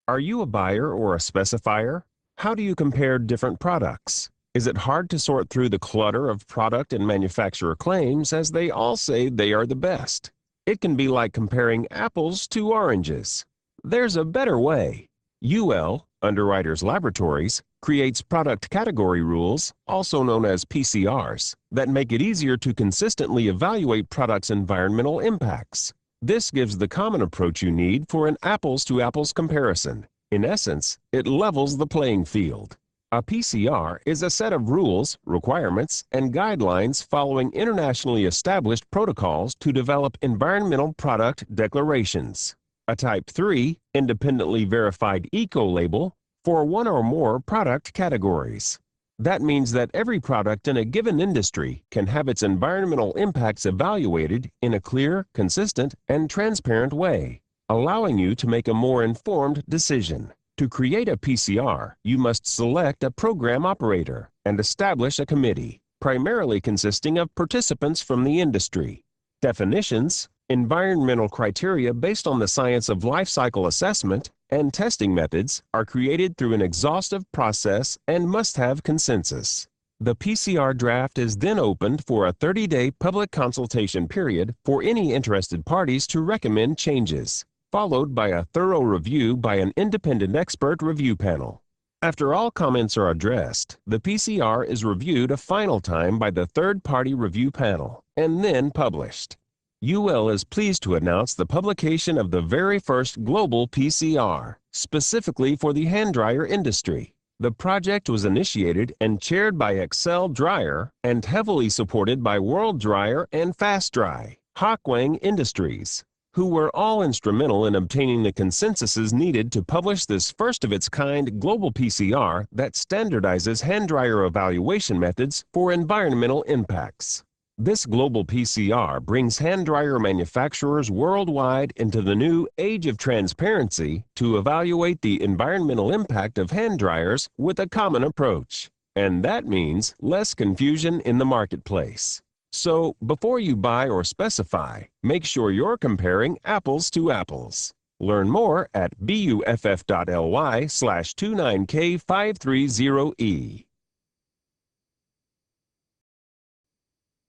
Are you a buyer or a specifier? How do you compare different products? Is it hard to sort through the clutter of product and manufacturer claims as they all say they are the best? It can be like comparing apples to oranges. There's a better way. UL, Underwriters Laboratories, creates product category rules, also known as PCRs, that make it easier to consistently evaluate products' environmental impacts. This gives the common approach you need for an apples-to-apples comparison. In essence, it levels the playing field. A PCR is a set of rules, requirements, and guidelines following internationally established protocols to develop environmental product declarations. A Type 3, independently verified eco-label for one or more product categories. That means that every product in a given industry can have its environmental impacts evaluated in a clear, consistent, and transparent way, allowing you to make a more informed decision. To create a PCR, you must select a program operator and establish a committee, primarily consisting of participants from the industry. Definitions, environmental criteria based on the science of life cycle assessment, and testing methods are created through an exhaustive process and must have consensus. The PCR draft is then opened for a 30-day public consultation period for any interested parties to recommend changes, followed by a thorough review by an independent expert review panel. After all comments are addressed, the PCR is reviewed a final time by the third-party review panel and then published. UL is pleased to announce the publication of the very first global PCR, specifically for the hand dryer industry. The project was initiated and chaired by Excel Dryer and heavily supported by World Dryer and Fast Dry, Hawkwang Industries, who were all instrumental in obtaining the consensuses needed to publish this first-of-its-kind global PCR that standardizes hand dryer evaluation methods for environmental impacts. This global PCR brings hand dryer manufacturers worldwide into the new age of transparency to evaluate the environmental impact of hand dryers with a common approach. And that means less confusion in the marketplace. So, before you buy or specify, make sure you're comparing apples to apples. Learn more at buff.ly/29K530E.